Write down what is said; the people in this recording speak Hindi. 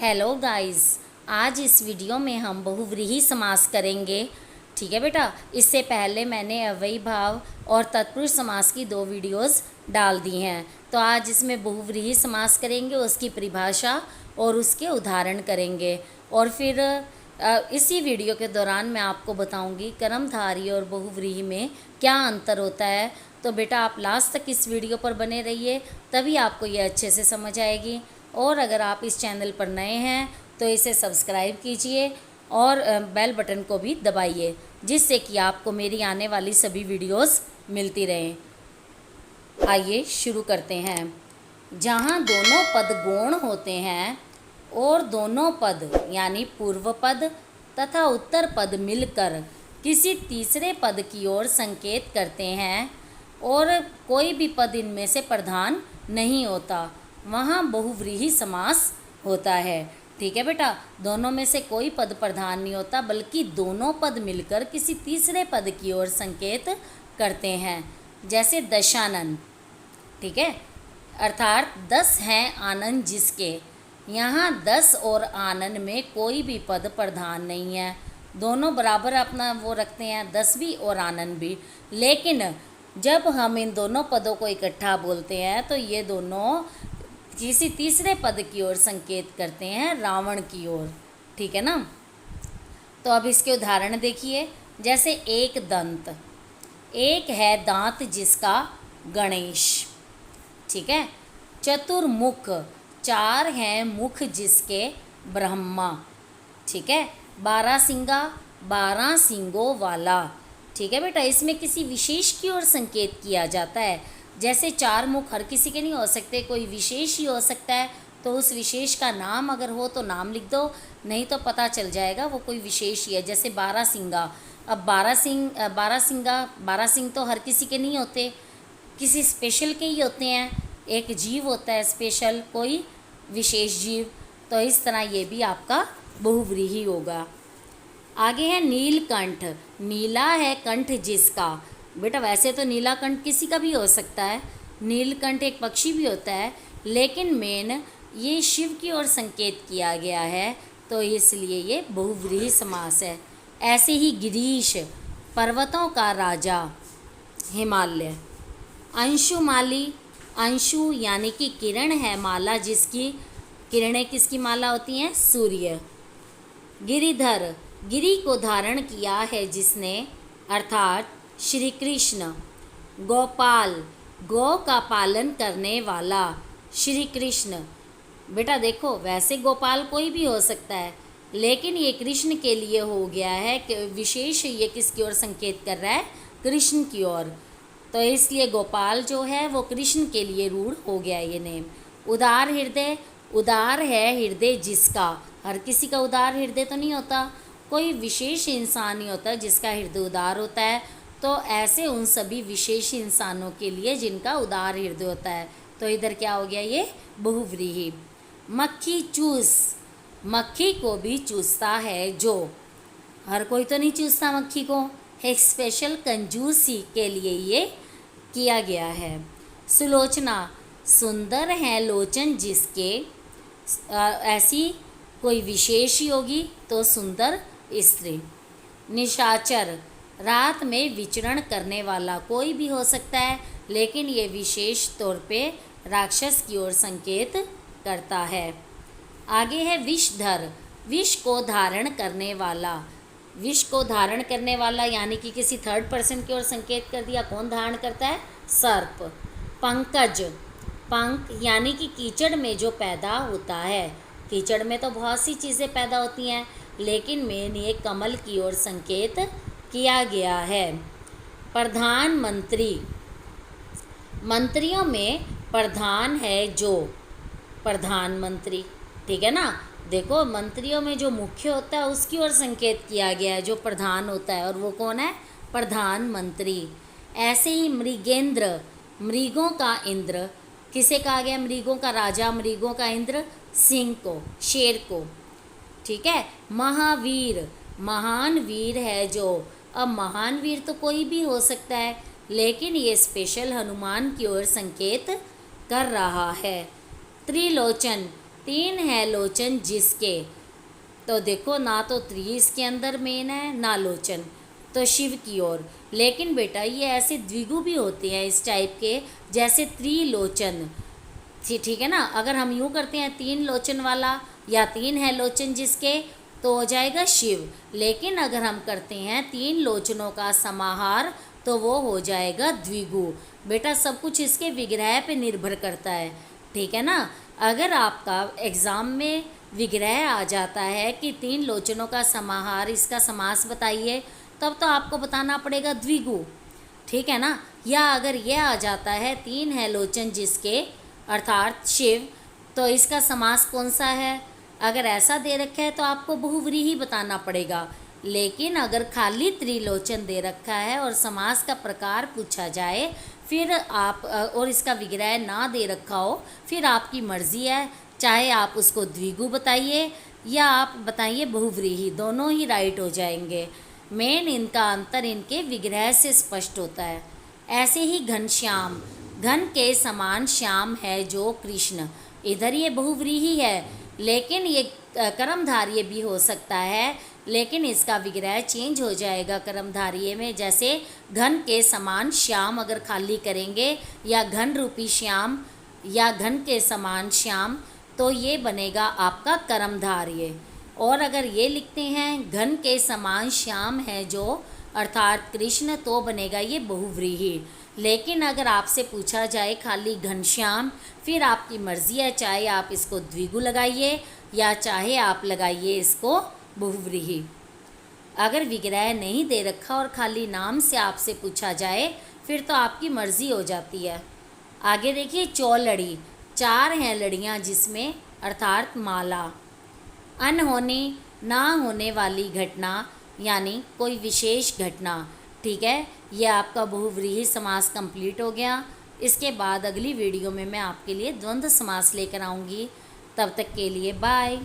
हेलो गाइस, आज इस वीडियो में हम बहुव्रीहि समास करेंगे। ठीक है बेटा। इससे पहले मैंने अव्ययी भाव और तत्पुरुष समास की 2 वीडियोस डाल दी हैं। तो आज इसमें बहुव्रीहि समास करेंगे, उसकी परिभाषा और उसके उदाहरण करेंगे। और फिर इसी वीडियो के दौरान मैं आपको बताऊंगी कर्मधारय और बहुव्रीहि में क्या अंतर होता है। तो बेटा आप लास्ट तक इस वीडियो पर बने रहिए, तभी आपको ये अच्छे से समझ आएगी। और अगर आप इस चैनल पर नए हैं तो इसे सब्सक्राइब कीजिए और बेल बटन को भी दबाइए, जिससे कि आपको मेरी आने वाली सभी वीडियोस मिलती रहें। आइए शुरू करते हैं। जहाँ दोनों पद गौण होते हैं और दोनों पद यानी पूर्व पद तथा उत्तर पद मिलकर किसी तीसरे पद की ओर संकेत करते हैं और कोई भी पद इनमें से प्रधान नहीं होता, वहाँ बहुव्रीहि समास होता है। ठीक है बेटा। दोनों में से कोई पद प्रधान नहीं होता, बल्कि दोनों पद मिलकर किसी तीसरे पद की ओर संकेत करते हैं। जैसे दशानन, ठीक है, अर्थात 10 हैं आनन जिसके। यहाँ 10 और आनन में कोई भी पद प्रधान नहीं है, दोनों बराबर अपना वो रखते हैं, 10 भी और आनन भी। लेकिन जब हम इन दोनों पदों को इकट्ठा बोलते हैं तो ये दोनों किसी तीसरे पद की ओर संकेत करते हैं, रावण की ओर। ठीक है ना। तो अब इसके उदाहरण देखिए। जैसे एक दंत, एक है दांत जिसका गणेश। ठीक है। चतुर्मुख, 4 हैं मुख जिसके ब्रह्मा। ठीक है। 12 सिंगा, 12 सिंगों वाला। ठीक है बेटा। इसमें किसी विशेष की ओर संकेत किया जाता है। जैसे 4 मुख हर किसी के नहीं हो सकते, कोई विशेष ही हो सकता है, तो उस विशेष का नाम अगर हो तो नाम लिख दो, नहीं तो पता चल जाएगा वो कोई विशेष ही है। जैसे 12 सिंगा, अब 12 सिंह तो हर किसी के नहीं होते, किसी स्पेशल के ही होते हैं। एक जीव होता है स्पेशल, कोई विशेष जीव। तो इस तरह ये भी आपका बहुव्रीहि होगा। आगे है नीलकंठ, नीला है कंठ जिसका। बेटा वैसे तो नीला कंठ किसी का भी हो सकता है, नीलकंठ एक पक्षी भी होता है, लेकिन मेन ये शिव की ओर संकेत किया गया है, तो इसलिए ये बहुव्रीहि समास है। ऐसे ही गिरीश, पर्वतों का राजा, हिमालय। अंशुमाली, अंशु यानी कि किरण है, माला जिसकी, किरणें किसकी माला होती हैं, सूर्य। गिरिधर, गिरी को धारण किया है जिसने, अर्थात श्री कृष्ण। गोपाल, गौ का पालन करने वाला, श्री कृष्ण। बेटा देखो वैसे गोपाल कोई भी हो सकता है, लेकिन ये कृष्ण के लिए हो गया है कि विशेष ये किसकी ओर संकेत कर रहा है, कृष्ण की ओर। तो इसलिए गोपाल जो है वो कृष्ण के लिए रूढ़ हो गया ये नेम। उदार हृदय, उदार है हृदय जिसका। हर किसी का उदार हृदय तो नहीं होता, कोई विशेष इंसान ही होता है जिसका हृदय उदार होता है। तो ऐसे उन सभी विशेष इंसानों के लिए जिनका उदार हृदय होता है। तो इधर क्या हो गया, ये बहुव्रीहि। मक्खी चूस, मक्खी को भी चूसता है जो। हर कोई तो नहीं चूसता मक्खी को, एक स्पेशल कंजूसी के लिए ये किया गया है। सुलोचना, सुंदर है लोचन जिसके। ऐसी कोई विशेष ही होगी तो सुंदर स्त्री। निशाचर, रात में विचरण करने वाला, कोई भी हो सकता है, लेकिन ये विशेष तौर पे राक्षस की ओर संकेत करता है। आगे है विषधर, विष को धारण करने वाला। विष को धारण करने वाला यानी कि किसी थर्ड पर्सन की ओर संकेत कर दिया। कौन धारण करता है, सर्प। पंकज, पंख यानी कि कीचड़ में जो पैदा होता है। कीचड़ में तो बहुत सी चीज़ें पैदा होती हैं, लेकिन मेन ये कमल की ओर संकेत किया गया है। प्रधानमंत्री, मंत्रियों में प्रधान है जो, प्रधानमंत्री। ठीक है ना। देखो मंत्रियों में जो मुख्य होता है उसकी ओर संकेत किया गया है, जो प्रधान होता है, और वो कौन है, प्रधानमंत्री। ऐसे ही मृगेंद्र, मृगों का इंद्र। किसे कहा गया, मृगों का राजा, मृगों का इंद्र, सिंह को, शेर को। ठीक है। महावीर, महान वीर है जो। अब महान वीर तो कोई भी हो सकता है, लेकिन ये स्पेशल हनुमान की ओर संकेत कर रहा है। त्रिलोचन, तीन है लोचन जिसके, तो देखो ना तो त्री इसके अंदर मेन है ना लोचन, तो शिव की ओर। लेकिन बेटा ये ऐसे द्विगु भी होते हैं इस टाइप के, जैसे त्रिलोचन। ठीक है ना। अगर हम यूँ करते हैं तीन लोचन वाला या तीन है लोचन जिसके, तो हो जाएगा शिव। लेकिन अगर हम करते हैं तीन लोचनों का समाहार, तो वो हो जाएगा द्विगु। बेटा सब कुछ इसके विग्रह पे निर्भर करता है, ठीक है ना। अगर आपका एग्ज़ाम में विग्रह आ जाता है कि तीन लोचनों का समाहार, इसका समास बताइए, तब तो आपको बताना पड़ेगा द्विगु, ठीक है ना। या अगर यह आ जाता है तीन है लोचन जिसके अर्थात शिव, तो इसका समास कौन सा है, अगर ऐसा दे रखा है तो आपको बहुव्रीहि बताना पड़ेगा। लेकिन अगर खाली त्रिलोचन दे रखा है और समास का प्रकार पूछा जाए, फिर आप और इसका विग्रह ना दे रखा हो, फिर आपकी मर्ज़ी है, चाहे आप उसको द्विगु बताइए या आप बताइए बहुव्रीहि, दोनों ही राइट हो जाएंगे। मेन इनका अंतर इनके विग्रह से स्पष्ट होता है। ऐसे ही घनश्याम, घन के समान श्याम है जो कृष्ण, इधर ये बहुव्रीहि है, लेकिन ये कर्मधारय भी हो सकता है, लेकिन इसका विग्रह चेंज हो जाएगा कर्मधारय में। जैसे घन के समान श्याम अगर खाली करेंगे, या घन रूपी श्याम या घन के समान श्याम, तो ये बनेगा आपका कर्मधारय। और अगर ये लिखते हैं घन के समान श्याम है जो अर्थात कृष्ण, तो बनेगा ये बहुव्रीहि। लेकिन अगर आपसे पूछा जाए खाली घनश्याम, फिर आपकी मर्ज़ी है, चाहे आप इसको द्विगु लगाइए या चाहे आप लगाइए इसको बहुव्रीहि। अगर विग्रह नहीं दे रखा और खाली नाम से आपसे पूछा जाए, फिर तो आपकी मर्ज़ी हो जाती है। आगे देखिए चौलड़ी, चार हैं लड़ियाँ जिसमें अर्थात माला। अनहोनी ना होने वाली घटना, यानी कोई विशेष घटना, ठीक है। यह आपका बहुव्रीहि समास कंप्लीट हो गया। इसके बाद अगली वीडियो में मैं आपके लिए द्वंद्व समास लेकर आऊँगी। तब तक के लिए बाय।